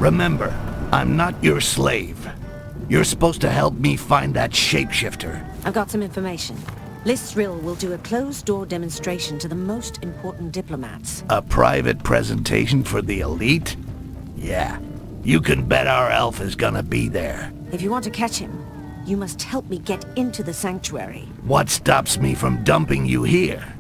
Remember, I'm not your slave. You're supposed to help me find that shapeshifter. I've got some information. Listril will do a closed-door demonstration to the most important diplomats. A private presentation for the elite? Yeah, you can bet our elf is gonna be there. If you want to catch him, you must help me get into the sanctuary. What stops me from dumping you here?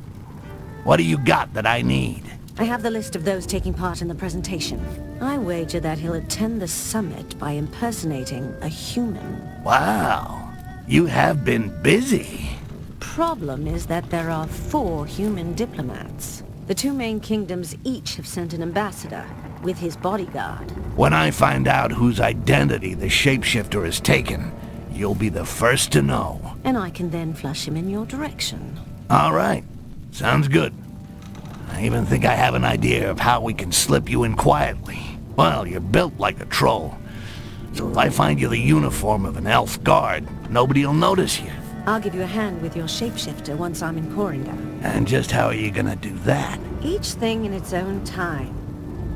What do you got that I need? I have the list of those taking part in the presentation. I wager that he'll attend the summit by impersonating a human. Wow, you have been busy. Problem is that there are 4 human diplomats. The 2 main kingdoms each have sent an ambassador with his bodyguard. When I find out whose identity the shapeshifter has taken, you'll be the first to know. And I can then flush him in your direction. All right, sounds good. I even think I have an idea of how we can slip you in quietly. Well, you're built like a troll. So if I find you the uniform of an elf guard, nobody'll notice you. I'll give you a hand with your shapeshifter once I'm in Koringa. And just how are you gonna do that? Each thing in its own time.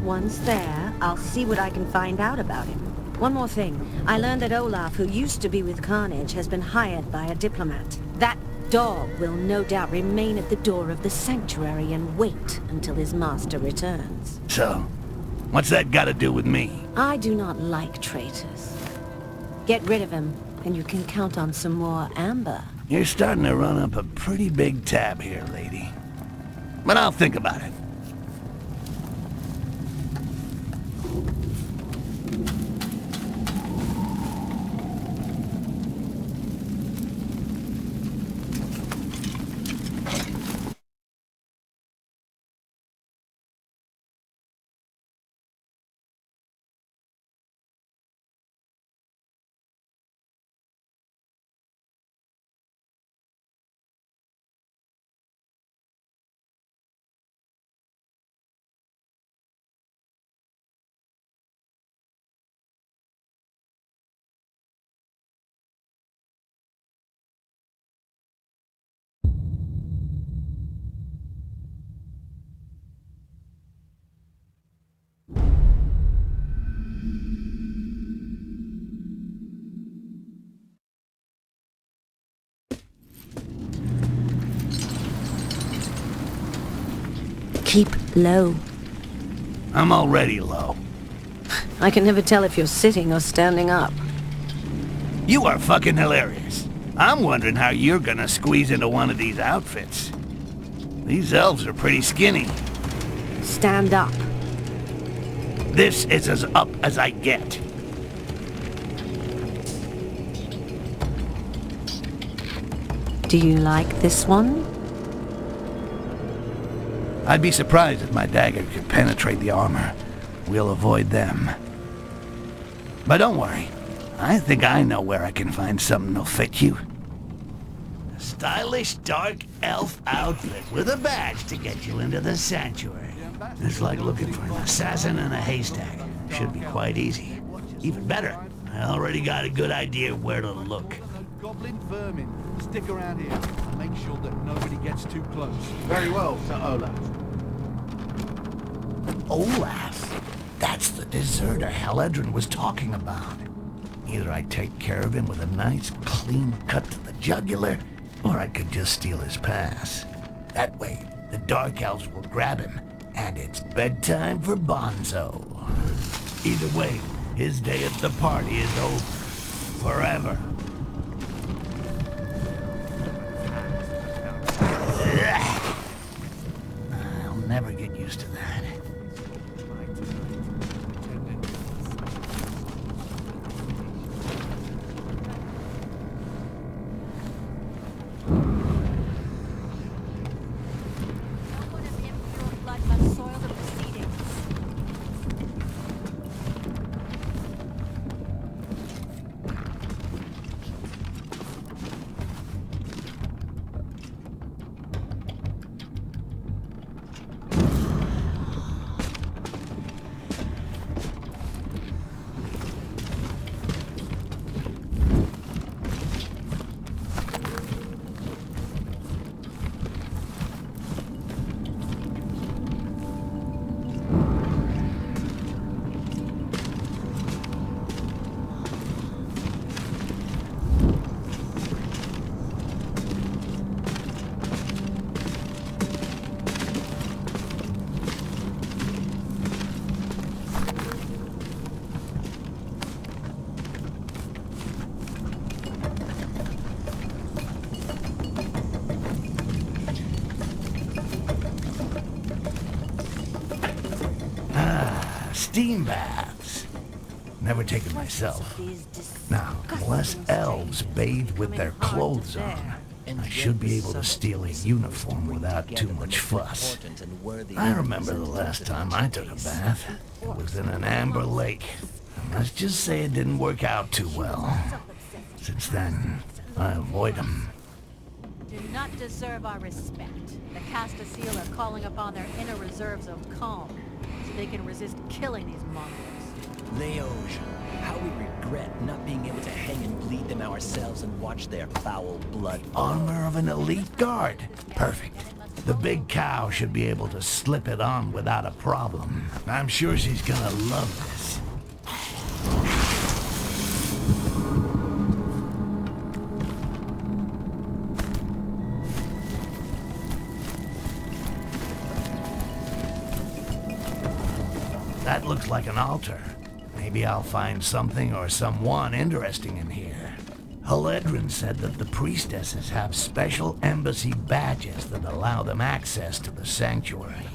Once there, I'll see what I can find out about him. One more thing. I learned that Olaf, who used to be with Carnage, has been hired by a diplomat. That dog will no doubt remain at the door of the sanctuary and wait until his master returns. So, what's that got to do with me? I do not like traitors. Get rid of him, and you can count on some more amber. You're starting to run up a pretty big tab here, lady. But I'll think about it. Keep low. I'm already low. I can never tell if you're sitting or standing up. You are fucking hilarious. I'm wondering how you're gonna squeeze into one of these outfits. These elves are pretty skinny. Stand up. This is as up as I get. Do you like this one? I'd be surprised if my dagger could penetrate the armor. We'll avoid them. But don't worry. I think I know where I can find something that'll fit you. A stylish dark elf outfit with a badge to get you into the sanctuary. It's like looking for an assassin in a haystack. Should be quite easy. Even better, I already got a good idea where to look. Goblin vermin. Stick around here and make sure that nobody gets too close. Very well, Sir Olaf. Olaf? That's the deserter Haledrin was talking about. Either I take care of him with a nice, clean cut to the jugular, or I could just steal his pass. That way, the Dark Elves will grab him, and it's bedtime for Bonzo. Either way, his day at the party is over. Forever. I'll never get used to that. Steam baths. Never taken myself. Now, unless elves bathe with their clothes on, I should be able to steal a uniform without too much fuss. I remember the last time I took a bath. It was in an amber lake. Let's just say it didn't work out too well. Since then, I avoid them. Do not deserve our respect. The Castasiel are calling upon their inner reserves of calm, so they can resist killing these monsters. Leoge, how we regret not being able to hang and bleed them ourselves and watch their foul blood. Armor of an elite guard. Perfect. The big cow should be able to slip it on without a problem. I'm sure she's gonna love this. That looks like an altar. Maybe I'll find something or someone interesting in here. Haledrin said that the priestesses have special embassy badges that allow them access to the sanctuary.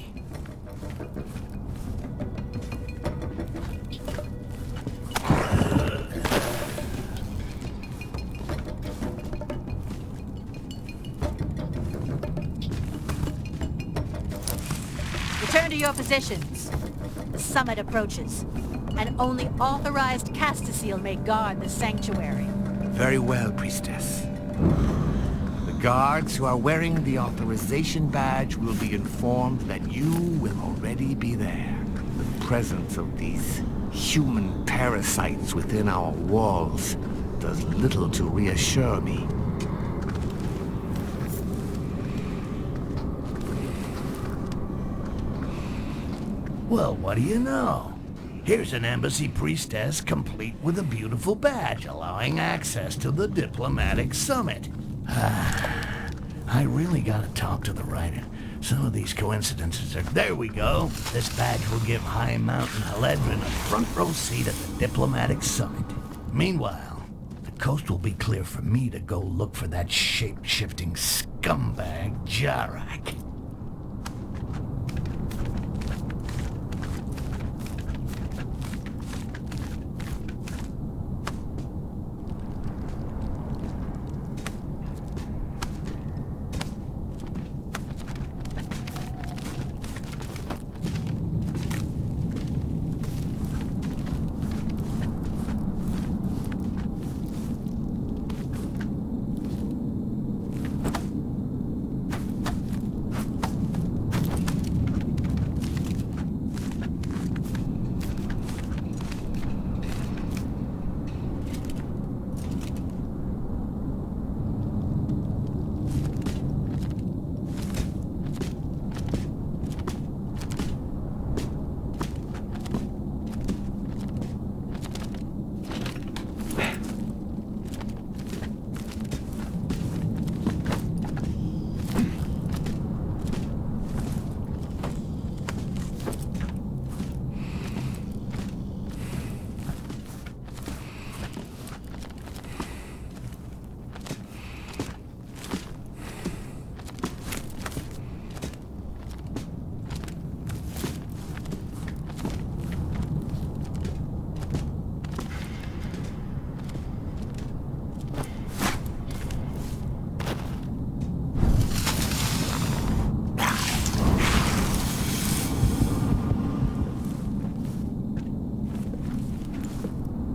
Return to your positions. The summit approaches, and only authorized Castasiel may guard the sanctuary. Very well, priestess. The guards who are wearing the authorization badge will be informed that you will already be there. The presence of these human parasites within our walls does little to reassure me. Well, what do you know? Here's an embassy priestess complete with a beautiful badge allowing access to the diplomatic summit. I really gotta talk to the writer. Some of these coincidences are... There we go. This badge will give High Mountain Haledrin a front row seat at the diplomatic summit. Meanwhile, the coast will be clear for me to go look for that shape-shifting scumbag Jarak.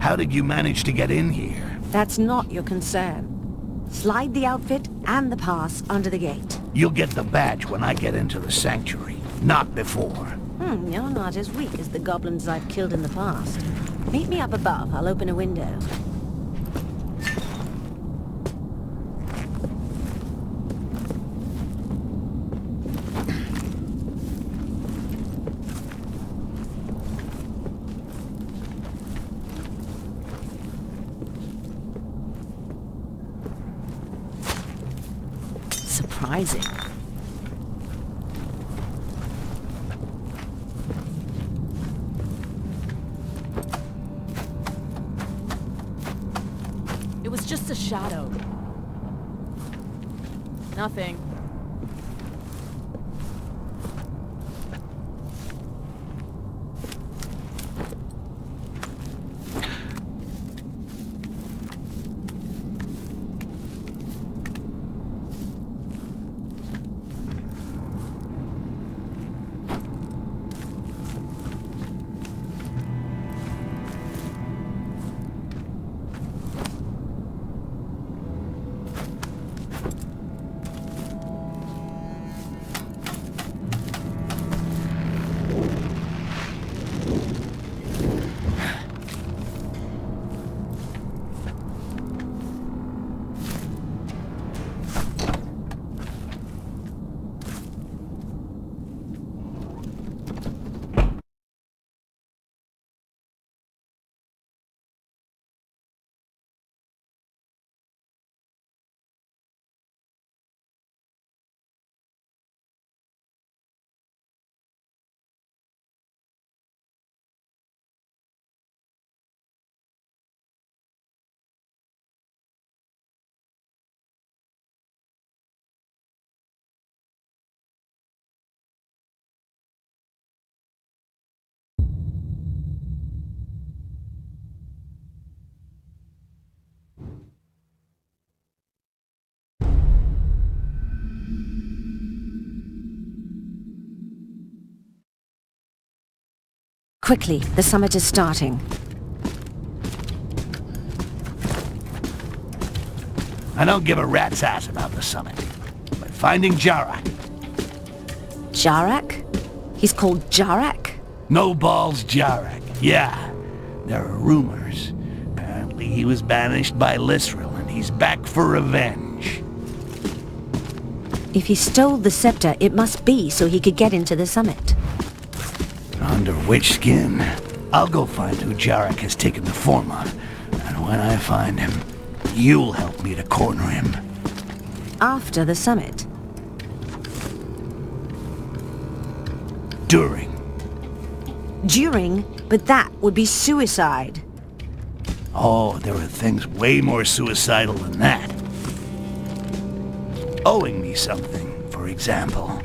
How did you manage to get in here? That's not your concern. Slide the outfit and the pass under the gate. You'll get the badge when I get into the sanctuary, not before. You're not as weak as the goblins I've killed in the past. Meet me up above. I'll open a window. Surprising. It was just a shadow. Nothing. Quickly, the summit is starting. I don't give a rat's ass about the summit. But finding Jarak. Jarak? He's called Jarak? No balls Jarak. Yeah. There are rumors. Apparently he was banished by Lisril and he's back for revenge. If he stole the scepter, it must be so he could get into the summit. Under which skin? I'll go find who Jarak has taken the form of. And when I find him, you'll help me to corner him. After the summit. During. During? But that would be suicide. Oh, there are things way more suicidal than that. Owing me something, for example.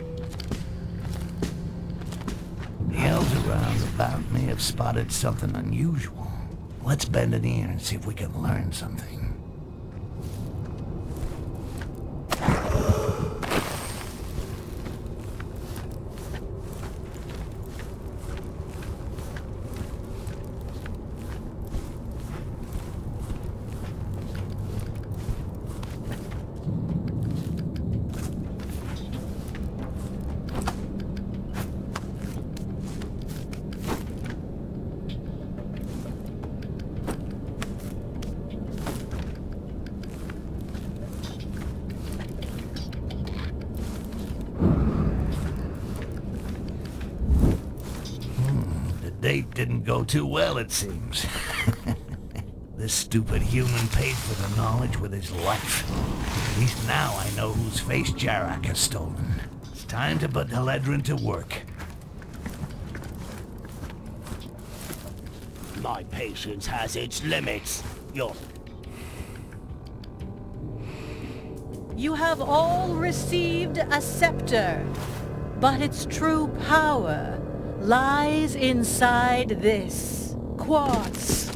The elves around about me have spotted something unusual. Let's bend an ear and see if we can learn something. Date didn't go too well, it seems. This stupid human paid for the knowledge with his life. At least now I know whose face Jarak has stolen. It's time to put Haledrin to work. My patience has its limits. You have all received a scepter, but its true power lies inside this quartz.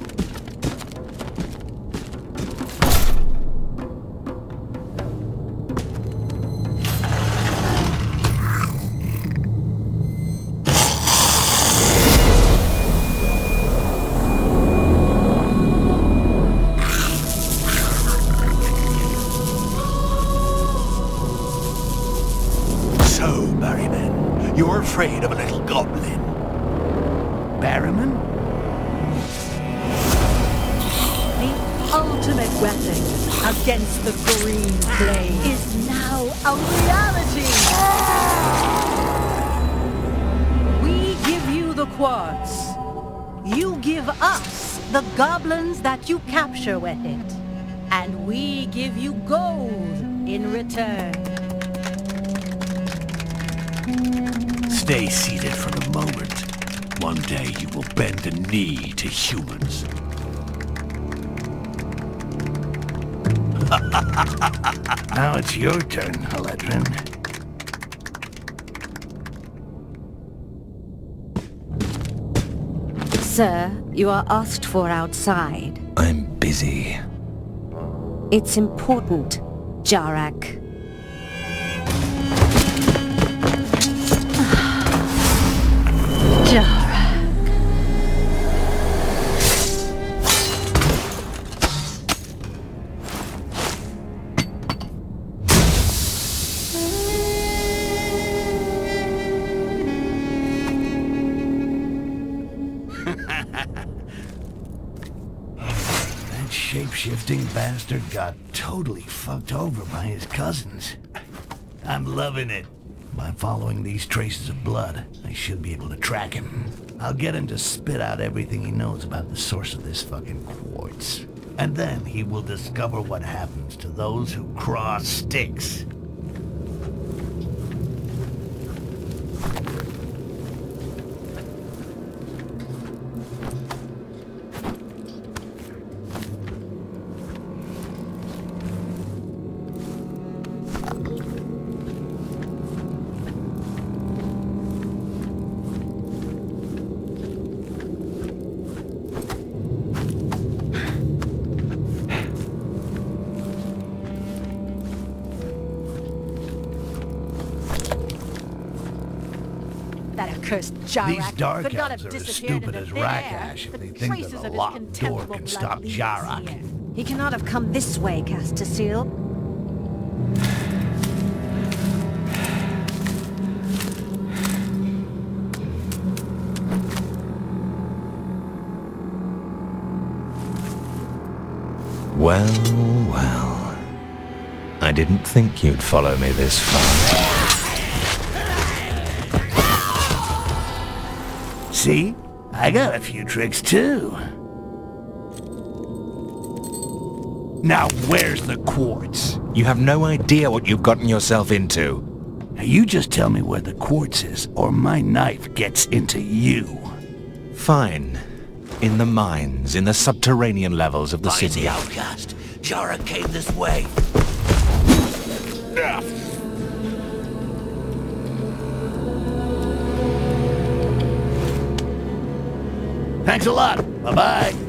So, Barryman, you're afraid of a little goblin? Barryman? The ultimate weapon against the green flame is now a reality! We give you the quartz. You give us the goblins that you capture with it. And we give you gold in return. Stay seated for a moment. One day you will bend the knee to humans. Now it's your turn, Haledrin. Sir, you are asked for outside. I'm busy. It's important, Jarak. Jarak. That shape-shifting bastard got totally fucked over by his cousins. I'm loving it. By following these traces of blood, I should be able to track him. I'll get him to spit out everything he knows about the source of this fucking quartz. And then he will discover what happens to those who cross Styx. Cursed Jarak. These dark could not elves have are as disappeared stupid into as thin Rakash air. if they The think traces that of a his locked door contemptible can blood stop lead us Jarak. here. He cannot have come this way, Castasil. Well, well. I didn't think you'd follow me this far. See? I got a few tricks too. Now where's the quartz? You have no idea what you've gotten yourself into. Now you just tell me where the quartz is, or my knife gets into you. Fine. In the mines, in the subterranean levels of the Find city. the outcast. Jarak came this way. Thanks a lot. Bye-bye.